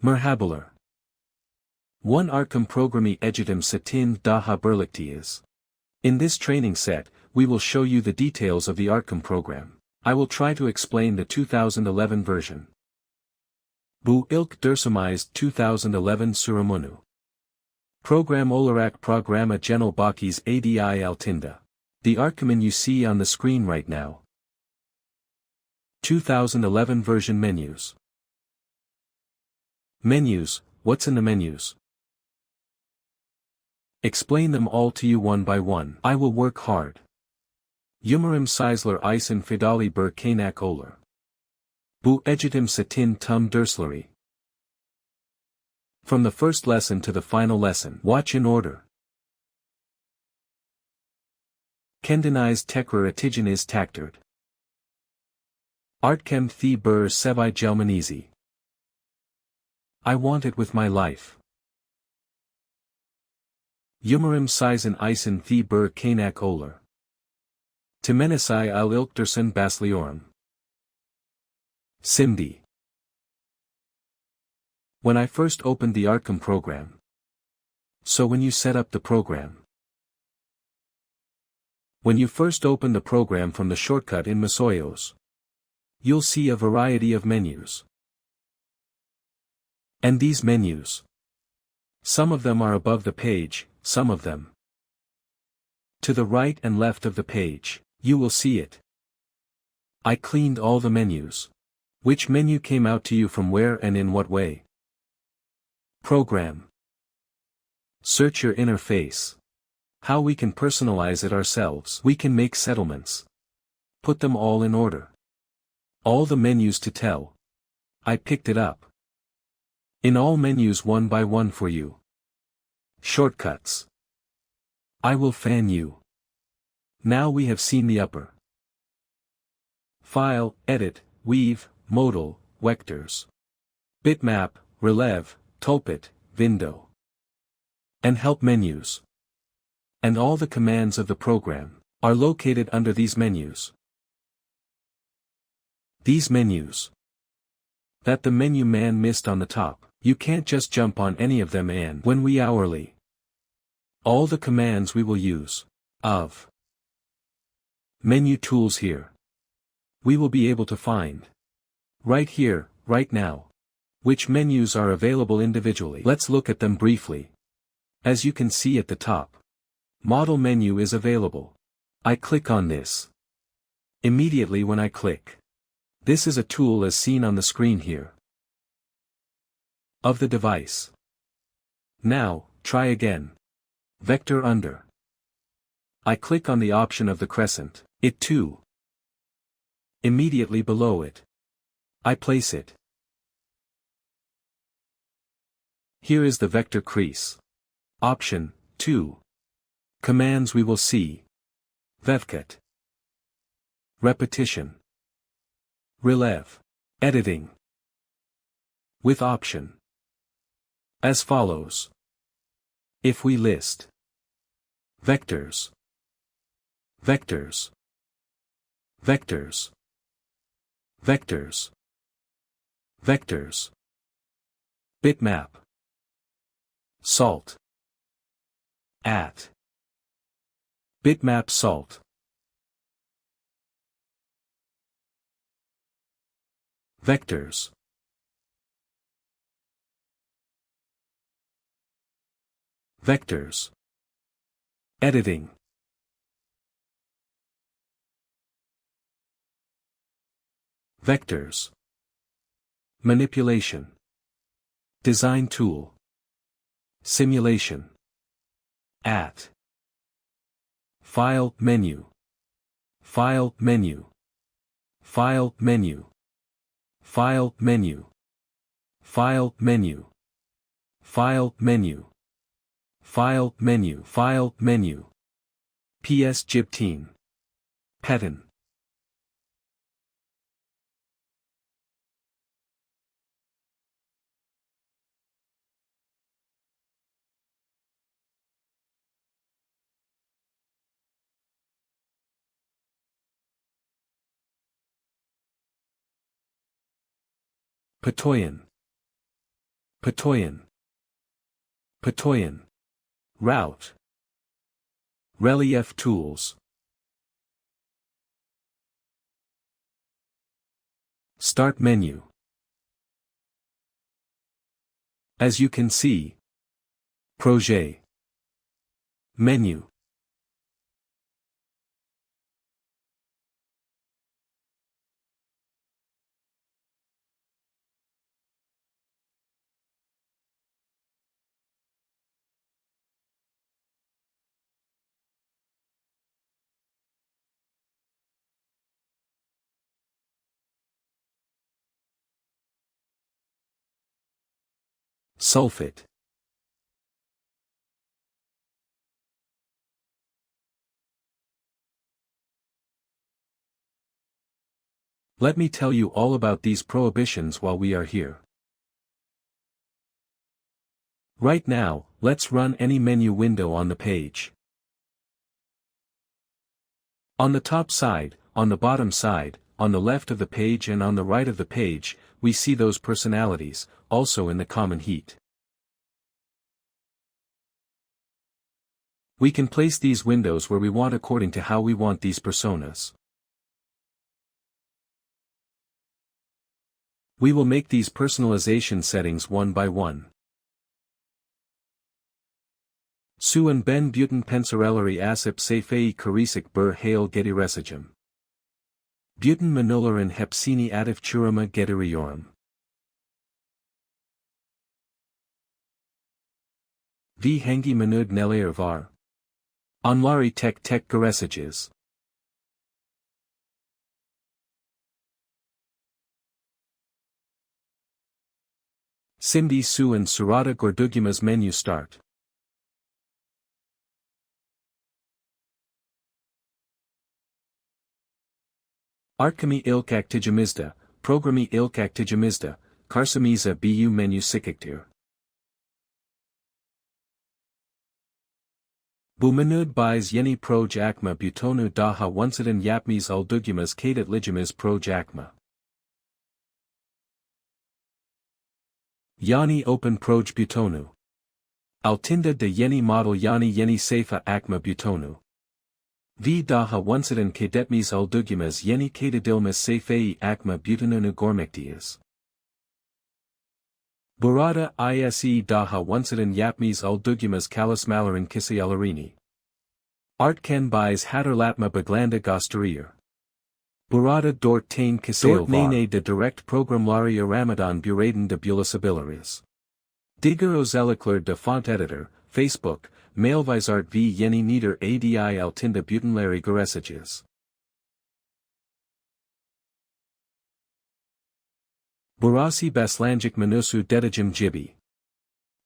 Merhabalar. One Artcam programı eğitim setin daha birlikteyiz. In this training set, we will show you the details of the Artcam program. I will try to explain the 2011 version. Bu ilk dersimiz 2011 sürümünü. Program olarak programa genel bakis adi altında. The Artcam you see on the screen right now. 2011 version menus. Menus, what's in the menus? Explain them all to you one by one. I will work hard. Umarım sizler isen fidali bir kaynak olur. Bu eğitim setin tüm dersleri. From the first lesson to the final lesson, watch in order. Kendiniz tekrar edeceğiniz takdirde. Artcam the bir sevi gelmenizi. I want it with my life. Umarım sizin isen the bir kaynak olur. Temenisi al ilk dersin baslıyorum. Şimdi. When I first opened the Artcam program. So when you set up the program. When you first open the program from the shortcut in Masoyos. You'll see a variety of menus. And these menus. Some of them are above the page, some of them. To the right and left of the page, you will see it. I cleaned all the menus. Which menu came out to you from where and in what way? Program. Search your interface. How we can personalize it ourselves. We can make settlements. Put them all in order. All the menus to tell. I picked it up. In all menus one by one for you. Shortcuts. I will fan you. Now we have seen the upper. File, edit, weave, modal, vectors. Bitmap, relieve, toolpit, window. And help menus. And all the commands of the program are located under these menus. These menus. That the menu man missed on the top, you can't just jump on any of them and when we hourly. All the commands we will use. Of. Menu tools here. We will be able to find. Right here, right now. Which menus are available individually. Let's look at them briefly. As you can see at the top. Model menu is available. I click on this. Immediately when I click. This is a tool as seen on the screen here. Of the device. Now, try again. Vector under. I click on the option of the crescent, it too. Immediately below it. I place it. Here is the vector crease. Option, 2. Commands we will see. Vevcut. Repetition. Relieve. Editing. With option. As follows. If we list. Vectors. Vectors. Vectors. Vectors. Vectors. Bitmap. Salt. At. Bitmap salt. Vectors. Vectors. Editing. Vectors. Manipulation. Design tool. Simulation. At. File menu. File menu. File menu. File menu. File menu. File menu. File menu. File menu. PS Gibteen. Pattern. Patoyan. Patoyan. Patoyan. Route. Relief tools. Start menu. As you can see. Projet. Menu. Sulfate. Let me tell you all about these prohibitions while we are here. Right now, let's run any menu window on the page. On the top side, on the bottom side, on the left of the page and on the right of the page, we see those personalities, also in the common heat. We can place these windows where we want according to how we want these personas. We will make these personalization settings one by one. Suan ben buten pensarelari asip sefei karisik bur hail gediresagem. Buten manolaran hepsini adif churama gederiorum. V hangi manud nelayer var. Onlari tek garesages. Simdi su and surata gordugimas menu start. Artcami ilk actigimizda, programi ilk actigimizda, karsamiza bu menu sikiktir. Bu manud buys yeni proj akma butonu daha onsadan yapmis aldugimas kadat ligimas proj akma. Yani open proj butonu. Altinda de yeni model yeni sefa akma butonu. V daha onsadan kadetmis aldugimas yeni kadadilmas sefei akma butanunu gormektias. Burada ise daha onsadan yapmis aldugimas kalis malarin kisayalarini. Artcam buys hatırlatma baglanda gösteriyor. Burada dört tane kisayal var. Nane de direct programları Ramadan buradan da bulasabiliriz. Diğer özellikler de font editor, Facebook, Mailvisart v yeni nedir adi altında butonları göreseceğiz. Burası başlangıç menüsü dedicim gibi.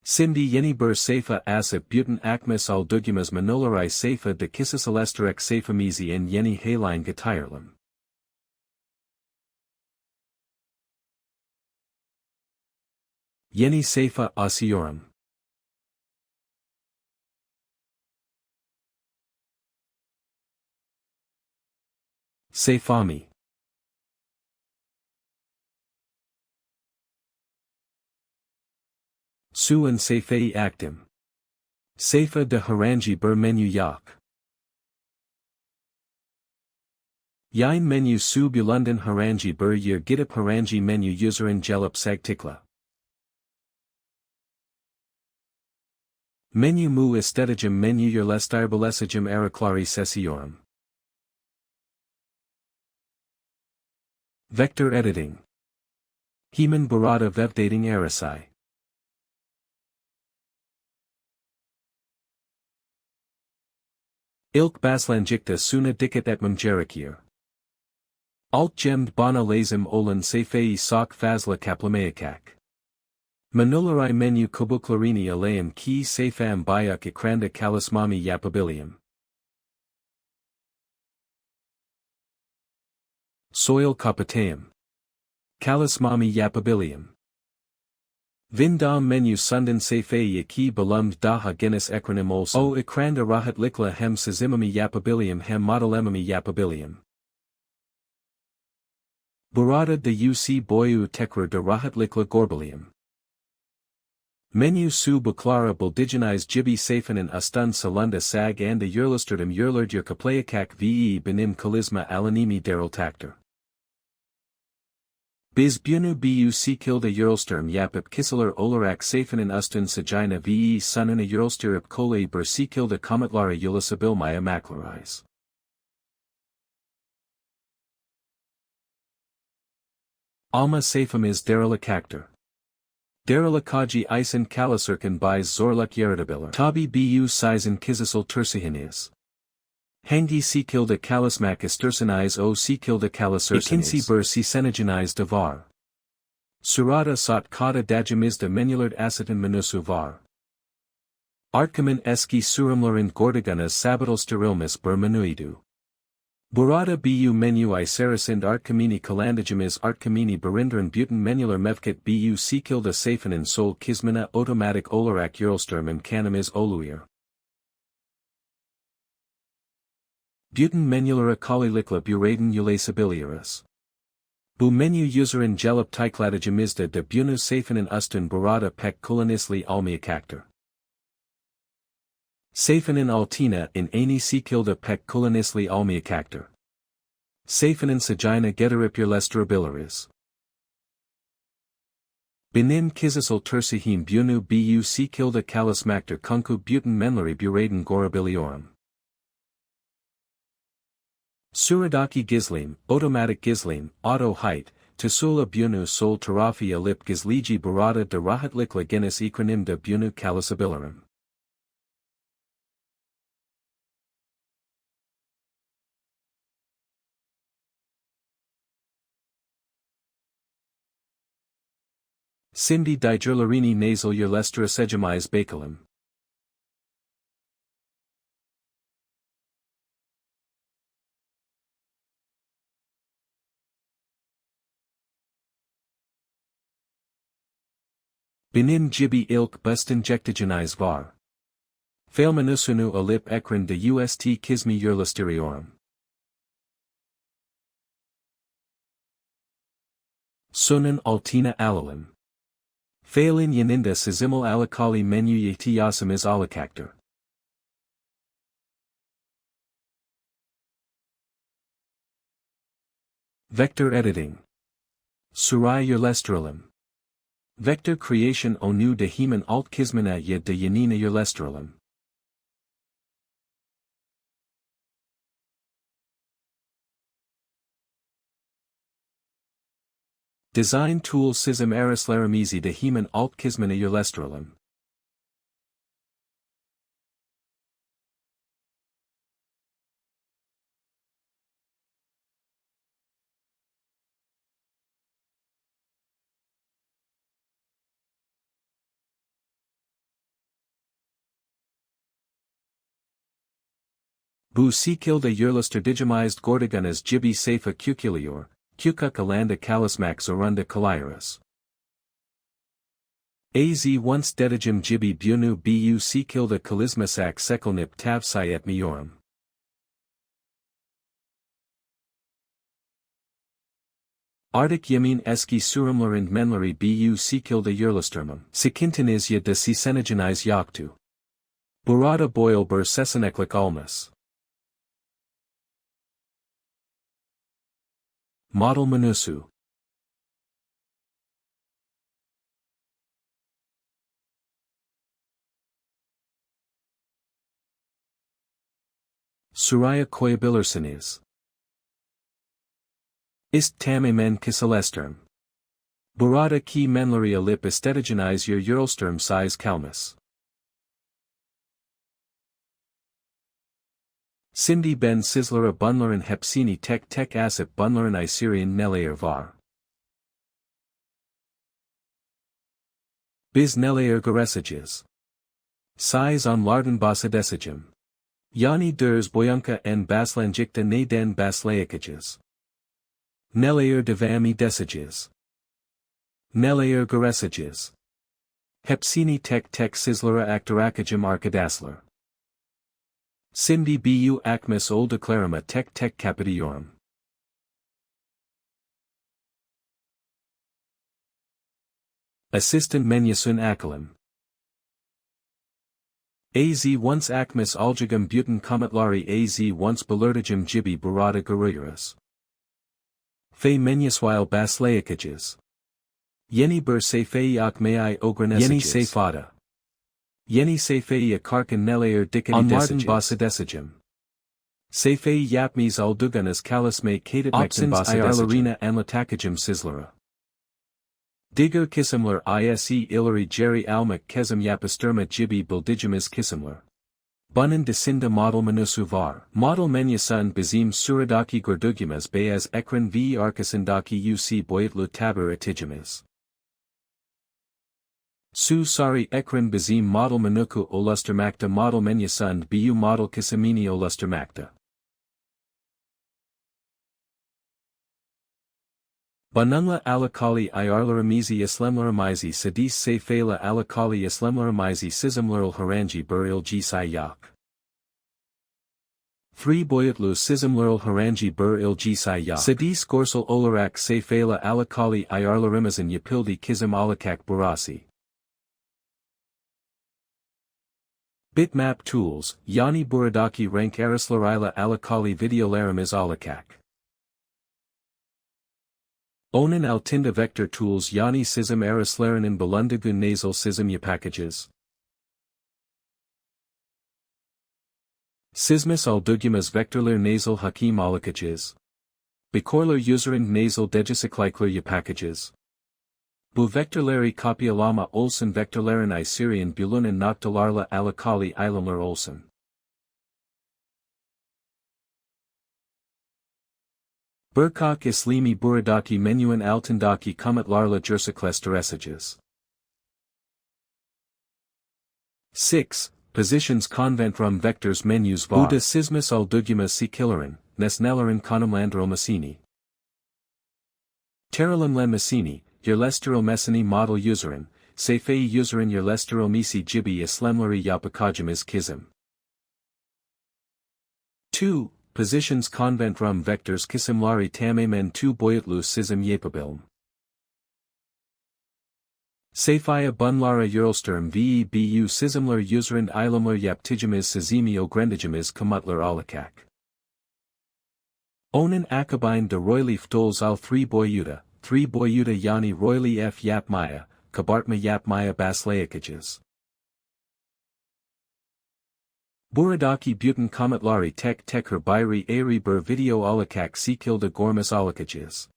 Şimdi yeni bir sayfa asıp buton akmas aldugimas manolaray sayfa de kısasalashtırarak sayfamızı en yeni haline getirelim. Yeni sayfa açıyorum. Sayfami. Su and sayfayı aktim. Sayfa de herhangi bir menü yok. Yine menü su bulundan herhangi bir yer gidip herhangi menü userin gelip sagtikla. Menü mu istedicim menü yerleştirebilesicim araklari sesiyorum. Vector editing. Hemen burada vevdating arasai. İlk başlangıçta suna dikkat etmem gerekir. Alt gemd bana lazım olan sayfayı sok fazla kaplamayacak. Manolaray menü kabuklarını alayım ki sayfam bayak ekranda çalışmamı yapabiliyim. Soil kapatayım. Çalışmamı yapabiliyim. Vindam menü sundan sayfayı ki bulumd daha geniş ekranım olsun. O ekranda rahatlıkla hem sızımımı yapabiliyim hem modelemimi yapabiliyim. Burada da uc boyu tekrar da rahatlıkla görebiliyim. Menu su buklara buldigenized gibi safanin astun salunda sag and the yerlusterdum yerlerd yer kaplayakak ve benim kalizma alanimi daryl takter. Biz bunu bu sikilda yerlsturm yapip kisiler olarak safanin astun sajina ve sununa yerlsturip kolay ber sikilda kometlara yulasabilmaya maklarize. Alma safamiz darylakakter. Darylakaji isen kalasirkan biz zorluk yaratabilir. Tabi bu sizin kizisal tersihiniz. Hangi sikilda kalismak isterseniz o sikilda kaliserseniz. İkinci ber sisenageniz de var. Surada sat kata dajimizda menulard asitin menusu var. Artcamin eski surumlarin gordiganas sabatal sterilmis ber menuidu. Burada bu menu iserasind Artcamini kalandajimiz Artcamini berinderin buten menular mevkit bu sikilda safanin sol kismina otomatik olarak yerlsturmim kanimiz oluyor. Buten menulara kalilikla buraden ulasabiliyoruz. Bu menü userin gelip tıkladajimizda de bunu safanin ustun burada pek kullanışlı olmayacaktur. Safanin altina in ani sikilda pek kullanışlı olmayacaktur. Safanin sajina getirip yerleştirebiliriz. Benim kizisal tersihim bunu bu sikilda kalismaktır kunku buten menleri buraden gorabiliyorum. Suradaki gizlim, otomatik gizlim, auto height, tasula bunu sol tarafi alip gizliji burada de rahatlikla genis ikronim de bunu kalisabilirim. Şimdi digerlerini nasal yerleştirecimiz bakalım. Benim gibi ilk bastinjectigeniz var. Failmenusunu alip ekran de ust kizmi yerleştiriyorum. Sunun altina alalım. Failin yanında sizimal alakali menu yetiyasimiz alakaktır. Vector editing. Suray yerleştirelim. Vector creation onu de hemen alt kizmina ya de yanina yerleştirelim. Design tool sizim arislarimizi de hemen alt kizmina yerleştirelim. Bu sikilda yerleştirdigimized gordiganas gibi safa kukiliyor, kukuk alanda kalismak zorunda kalayırız. Az once dedicim gibi bunu bu sikilda kalizmasak sekolnip tavsiye etmiyorum. Artık yemin eski surumlarında menleri bu sikilda yerleştirmem. Sikintiniz ya da sisenageniz yoktu. Burada boyal ber seseneklik olmaz. Model menusu. Suraya koyabilirsiniz. İst tamamen kısalestırm. Burada ki menleri alip istediceniz yerlsturm size kalmaz. Şimdi ben sizlere bunların hepsini tek tek asip bunların isirian neler var. Biz neler göreseceğiz. Size onlardan bahsedeceğim. Yani ders boyunca en baslanjikta neden baslayacağız. Neler devam edeceğiz. Neler göreseceğiz. Hepsini tek tek sizlere aktaracağım arkadaşlar. Şimdi bu akmas olduklarıma tek tek kapatıyorum. Assistant menüsün açalım. Az once acmus algigum buten cometlari az once belertigum jibi burata garuiras. Fe menuswile baslaicages. Yeni ber sefei akmei ogrenesages. Yeni sefada. Yeni sefei a karkan nelayer dicani desages. Basidesagem. Sefei yapmes alduganas kalasme katit mektan basidesagem. And latacagem sislera. Digger kissimler ise ilari jerry almak kesem yapisterma jibi bildigimis kissimler. Bunnen desinda model manusuvar. Model menyusun bizim suradaki gordugimas bayaz ekran v arkasindaki uc boyatlu taber atigimis. Su sari ekran bizim model manuku olustermakta model menyusund bu model kisimini olustermakta. Banunla alakali ayarlaramizi islemlaramizi sadis sefela alakali islemlaramizi sizimleral haranji buril gsai yak. 3 boyatlu sizimleral haranji buril gsai yak. Sadis gorsal olarak sefela alakali ayarlarimazin yapildi kizim alakak burasi. Bitmap tools, yani buradaki rank arislarila alakali videolarimiz alakak. Onan altinda vector tools yani sizim arislarinin belundagun nasal sizim yapackages. Sismis aldugimas vectorlar nasal hakim alakages. Bekorlar userin nasal degisikliklar yapackages. Bu vectorları kopyalama olsun vectorların iserian bulunan noktalarla alakalı ilamlar olsun. Burkak islimi buradaki menuen altındaki kometlarla gerçekleştireceğiz. 6. Positions conventrum vectors menus var. Buda sismis aldugimas sikilerin, nesnelerin konumlandırılmasını. Terilimlenmasını, yerleştirilmesini model userin, sefei userin yerleştirilmesi gibi islemleri yapacağımız kizim. 2. Positions conventrum vectors kisimlari tamamen 2 boyutlu sizim yapabilm. Sefaya bunlara yurlsturm vebu sizimler userin ilamler yapticimiz sizimi ogrendicimiz komutlar alakak. Onan akabine de roylif dols al 3 boyuta yani royli f yapmaya, kabartma yapmaya baslayacages. Buradaki buten kometlari tek teker bayri ari ber video alakak sikilda gormas alakages.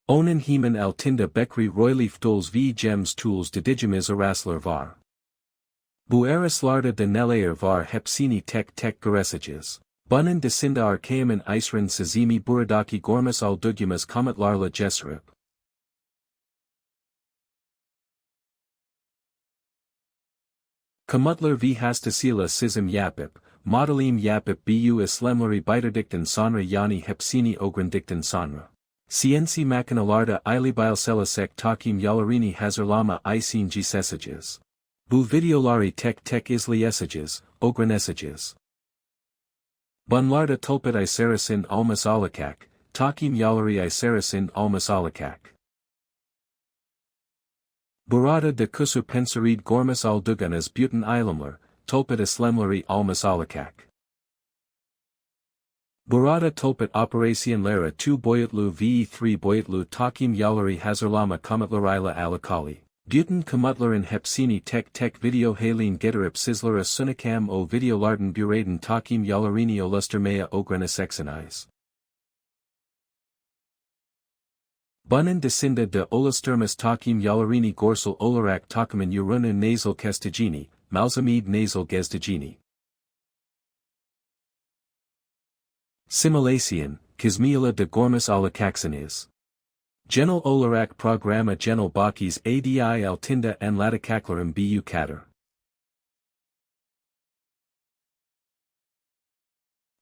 Onan heman altinda bekri roylif dols v gems tools dedigimis araslar var. Bu araslarda de nelayer var hepsini tek garesages. Bunun desinda arkayaman isrin sizimi buradaki gormas aldugimas kometlarla jesrip. Komutlar v hastasila sizim yapip, modelim yapip bu islemleri biterdikten sonra yani hepsini ogrendikten sonra. Cienci makinalarda ilibilselasek takim yalarini hazırlama isin gisesages. Bu videolari tek izleyesages, ogrenesages. Bunlarda tulpet iserasin almas alakak, takim yaleri iserasin almas alakak. Burada de kusur pensarid gormas alduganas buten ilamlar, tulpet islemleri almas alakak. Burada tulpet operasyonlara 2 boyutlu ve 3 boyutlu takim yaleri hazırlama kometlarıyla alakalı. Buten komutların hepsini tek video halin getirip sizlere sunakam o videolardan buradan takim yalerini oluşturmaya ogreneseksiniz. Bunun desinda de oluşturmas takim yalerini gorsal olarak takamin ürünü nasal kesticini, malzamid nasal gezdigini. Simulation, kizmiyala de gormas alakaksiniz. Genel olarak programa genel bakis adi altinda en latakaklarım bu kader.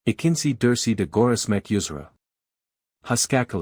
İkinci dersi de gorismek üzere. Hoşçakalın.